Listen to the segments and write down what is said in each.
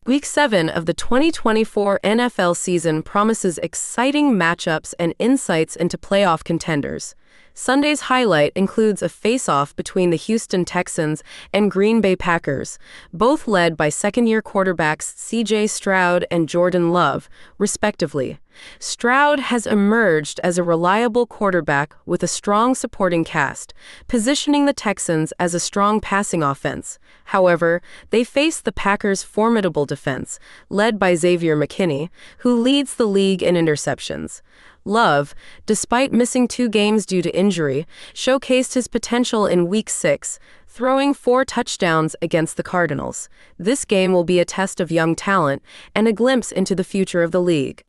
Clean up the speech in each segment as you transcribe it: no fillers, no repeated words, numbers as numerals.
Week 7 of the 2024 NFL season promises exciting matchups and insights into playoff contenders. Sunday's highlight includes a face-off between the Houston Texans and Green Bay Packers, both led by second-year quarterbacks C.J. Stroud and Jordan Love, respectively. Stroud has emerged as a reliable quarterback with a strong supporting cast, positioning the Texans as a strong passing offense. However, they face the Packers' formidable defense, led by Xavier McKinney, who leads the league in interceptions. Love, despite missing 2 games due to injury, showcased his potential in Week 6, throwing 4 touchdowns against the Cardinals. This game will be a test of young talent and a glimpse into the future of the league.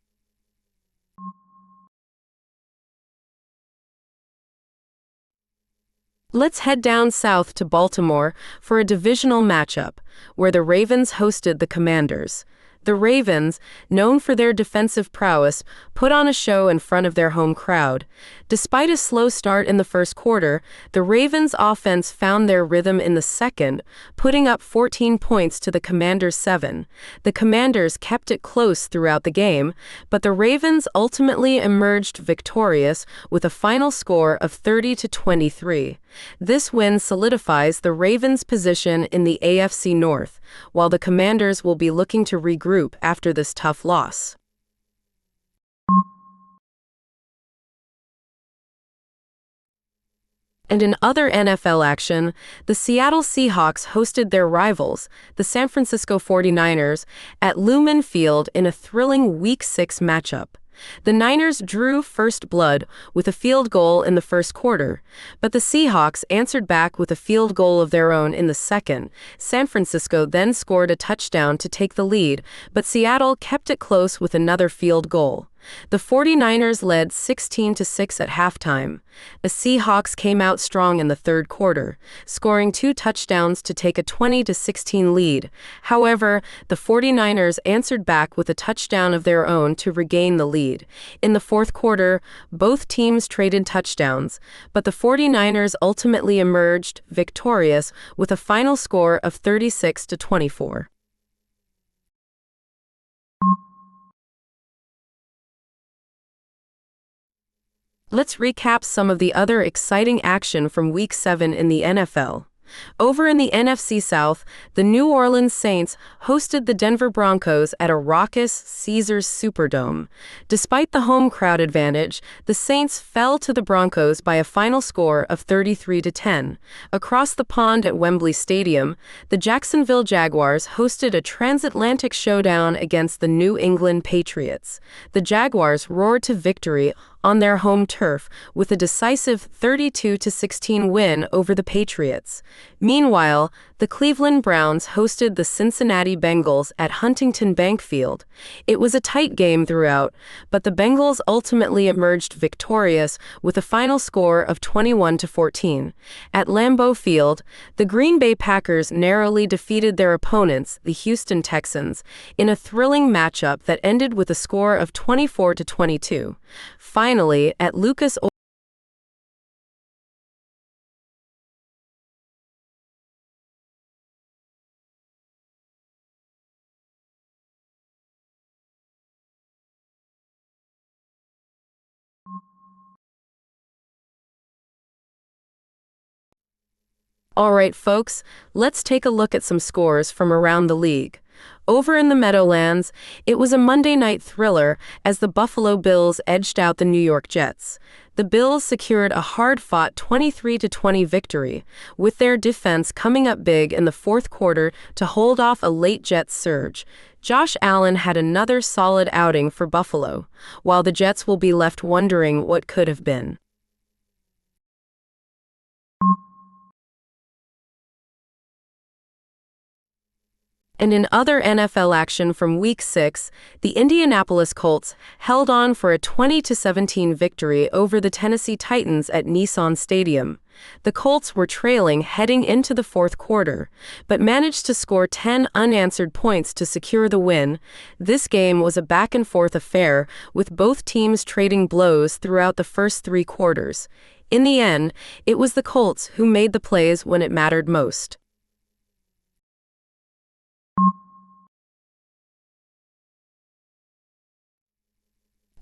Let's head down south to Baltimore for a divisional matchup, where the Ravens hosted the Commanders. The Ravens, known for their defensive prowess, put on a show in front of their home crowd. Despite a slow start in the first quarter, the Ravens' offense found their rhythm in the second, putting up 14 points to the Commanders' 7. The Commanders kept it close throughout the game, but the Ravens ultimately emerged victorious with a final score of 30-23. This win solidifies the Ravens' position in the AFC North, while the Commanders will be looking to regroup after this tough loss. And in other NFL action, the Seattle Seahawks hosted their rivals, the San Francisco 49ers, at Lumen Field in a thrilling Week 6 matchup. The Niners drew first blood with a field goal in the first quarter, but the Seahawks answered back with a field goal of their own in the second. San Francisco then scored a touchdown to take the lead, but Seattle kept it close with another field goal. The 49ers led 16-6 at halftime. The Seahawks came out strong in the third quarter, scoring 2 touchdowns to take a 20-16 lead. However, the 49ers answered back with a touchdown of their own to regain the lead. In the fourth quarter, both teams traded touchdowns, but the 49ers ultimately emerged victorious with a final score of 36-24. Let's recap some of the other exciting action from Week 7 in the NFL. Over in the NFC South, the New Orleans Saints hosted the Denver Broncos at a raucous Caesars Superdome. Despite the home crowd advantage, the Saints fell to the Broncos by a final score of 33-10. Across the pond at Wembley Stadium, the Jacksonville Jaguars hosted a transatlantic showdown against the New England Patriots. The Jaguars roared to victory on their home turf with a decisive 32-16 win over the Patriots. Meanwhile, the Cleveland Browns hosted the Cincinnati Bengals at Huntington Bank Field. It was a tight game throughout, but the Bengals ultimately emerged victorious with a final score of 21-14. At Lambeau Field, the Green Bay Packers narrowly defeated their opponents, the Houston Texans, in a thrilling matchup that ended with a score of 24-22. Finally, at Lucas Oil. All right, folks, let's take a look at some scores from around the league. Over in the Meadowlands, it was a Monday night thriller as the Buffalo Bills edged out the New York Jets. The Bills secured a hard-fought 23-20 victory, with their defense coming up big in the fourth quarter to hold off a late Jets surge. Josh Allen had another solid outing for Buffalo, while the Jets will be left wondering what could have been. And in other NFL action from Week 6, the Indianapolis Colts held on for a 20-17 victory over the Tennessee Titans at Nissan Stadium. The Colts were trailing heading into the fourth quarter, but managed to score 10 unanswered points to secure the win. This game was a back-and-forth affair, with both teams trading blows throughout the first 3 quarters. In the end, it was the Colts who made the plays when it mattered most.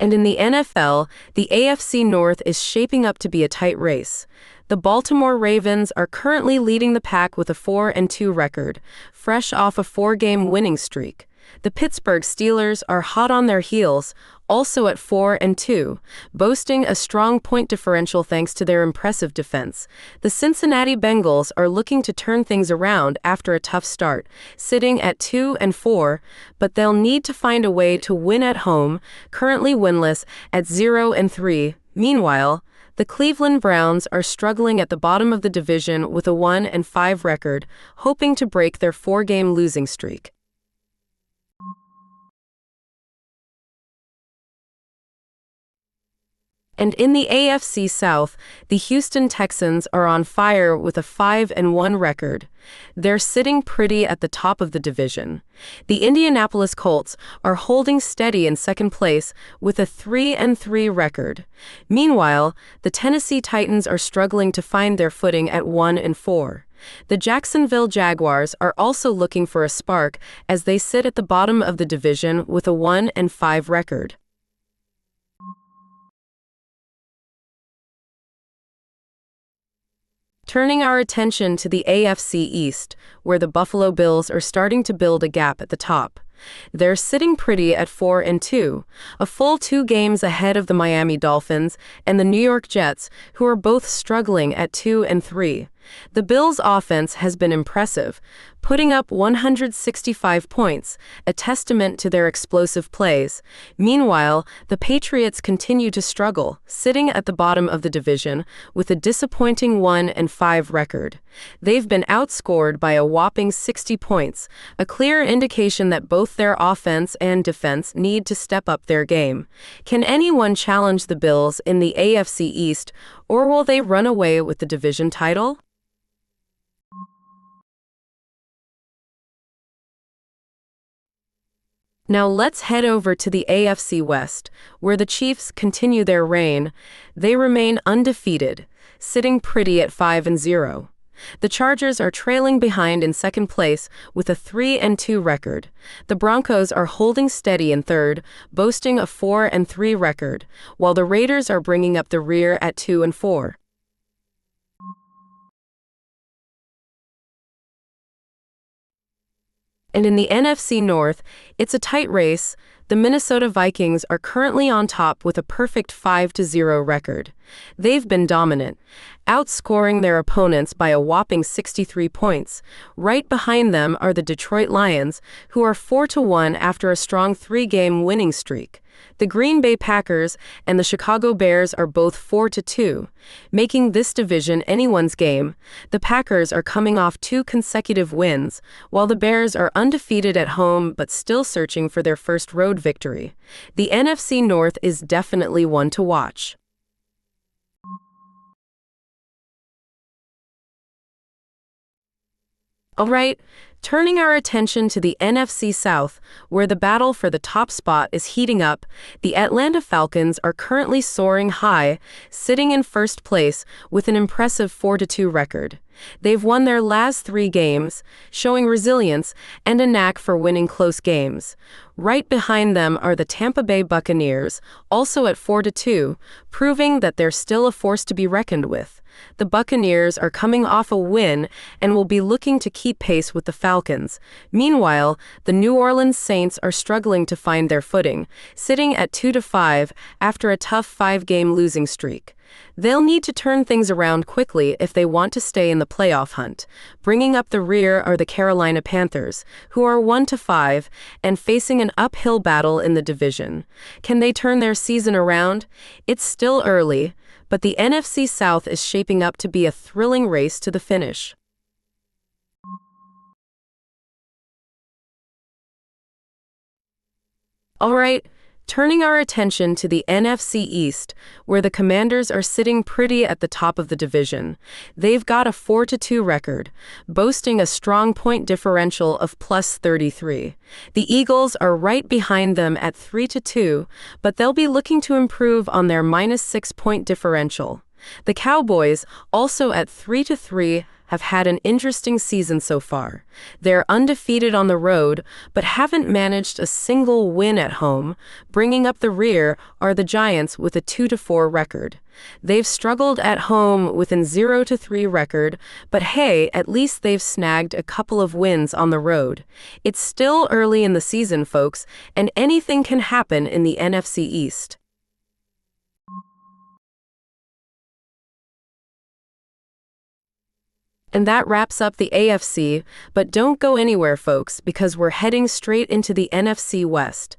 And in the NFL, the AFC North is shaping up to be a tight race. The Baltimore Ravens are currently leading the pack with a 4-2 record, fresh off a 4-game winning streak. The Pittsburgh Steelers are hot on their heels, also at 4-2, boasting a strong point differential thanks to their impressive defense. The Cincinnati Bengals are looking to turn things around after a tough start, sitting at 2-4, but they'll need to find a way to win at home, currently winless at 0-3. Meanwhile, the Cleveland Browns are struggling at the bottom of the division with a 1-5 record, hoping to break their 4-game losing streak. And in the AFC South, the Houston Texans are on fire with a 5-1 record. They're sitting pretty at the top of the division. The Indianapolis Colts are holding steady in second place with a 3-3 record. Meanwhile, the Tennessee Titans are struggling to find their footing at 1-4. The Jacksonville Jaguars are also looking for a spark as they sit at the bottom of the division with a 1-5 record. Turning our attention to the AFC East, where the Buffalo Bills are starting to build a gap at the top. They're sitting pretty at 4-2, a full 2 games ahead of the Miami Dolphins and the New York Jets, who are both struggling at 2-3. The Bills' offense has been impressive, putting up 165 points, a testament to their explosive plays. Meanwhile, the Patriots continue to struggle, sitting at the bottom of the division with a disappointing 1-5 record. They've been outscored by a whopping 60 points, a clear indication that both their offense and defense need to step up their game. Can anyone challenge the Bills in the AFC East, or will they run away with the division title? Now let's head over to the AFC West, where the Chiefs continue their reign. They remain undefeated, sitting pretty at 5-0. The Chargers are trailing behind in second place with a 3-2 record. The Broncos are holding steady in third, boasting a 4-3 record, while the Raiders are bringing up the rear at 2-4. And in the NFC North, it's a tight race. The Minnesota Vikings are currently on top with a perfect 5-0 record. They've been dominant, outscoring their opponents by a whopping 63 points. Right behind them are the Detroit Lions, who are 4-1 after a strong 3-game winning streak. The Green Bay Packers and the Chicago Bears are both 4-2, making this division anyone's game. The Packers are coming off 2 consecutive wins, while the Bears are undefeated at home but still searching for their first road victory. The NFC North is definitely one to watch. All right, turning our attention to the NFC South, where the battle for the top spot is heating up, the Atlanta Falcons are currently soaring high, sitting in first place with an impressive 4-2 record. They've won their last 3 games, showing resilience and a knack for winning close games. Right behind them are the Tampa Bay Buccaneers, also at 4-2, proving that they're still a force to be reckoned with. The Buccaneers are coming off a win and will be looking to keep pace with the Falcons. Meanwhile, the New Orleans Saints are struggling to find their footing, sitting at 2-5 after a tough 5-game losing streak. They'll need to turn things around quickly if they want to stay in the playoff hunt. Bringing up the rear are the Carolina Panthers, who are 1-5 and facing an uphill battle in the division. Can they turn their season around? It's still early, but the NFC South is shaping up to be a thrilling race to the finish. All right, turning our attention to the NFC East, where the Commanders are sitting pretty at the top of the division. They've got a 4-2 record, boasting a strong point differential of +33. The Eagles are right behind them at 3-2, but they'll be looking to improve on their -6 point differential. The Cowboys, also at 3-3, have had an interesting season so far. They're undefeated on the road, but haven't managed a single win at home. Bringing up the rear are the Giants with a 2-4 record. They've struggled at home with an 0-3 record, but hey, at least they've snagged a couple of wins on the road. It's still early in the season, folks, and anything can happen in the NFC East. And that wraps up the AFC, but don't go anywhere, folks, because we're heading straight into the NFC West.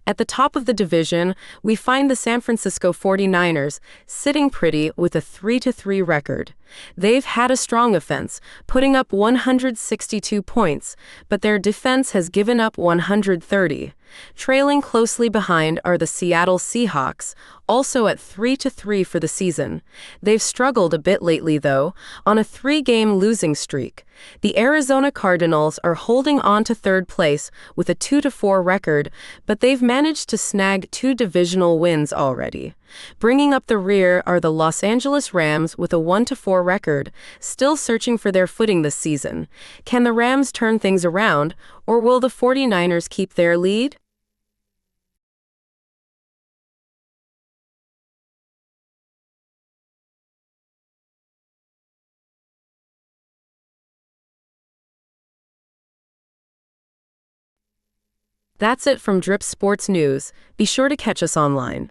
At the top of the division, we find the San Francisco 49ers sitting pretty with a 3-3 record. They've had a strong offense, putting up 162 points, but their defense has given up 130. Trailing closely behind are the Seattle Seahawks, also at 3-3 for the season. They've struggled a bit lately, though, on a 3-game losing streak. The Arizona Cardinals are holding on to third place with a 2-4 record, but they've managed to snag 2 divisional wins already. Bringing up the rear are the Los Angeles Rams with a 1-4 record, still searching for their footing this season. Can the Rams turn things around, or will the 49ers keep their lead? That's it from Drip Sports News. Be sure to catch us online.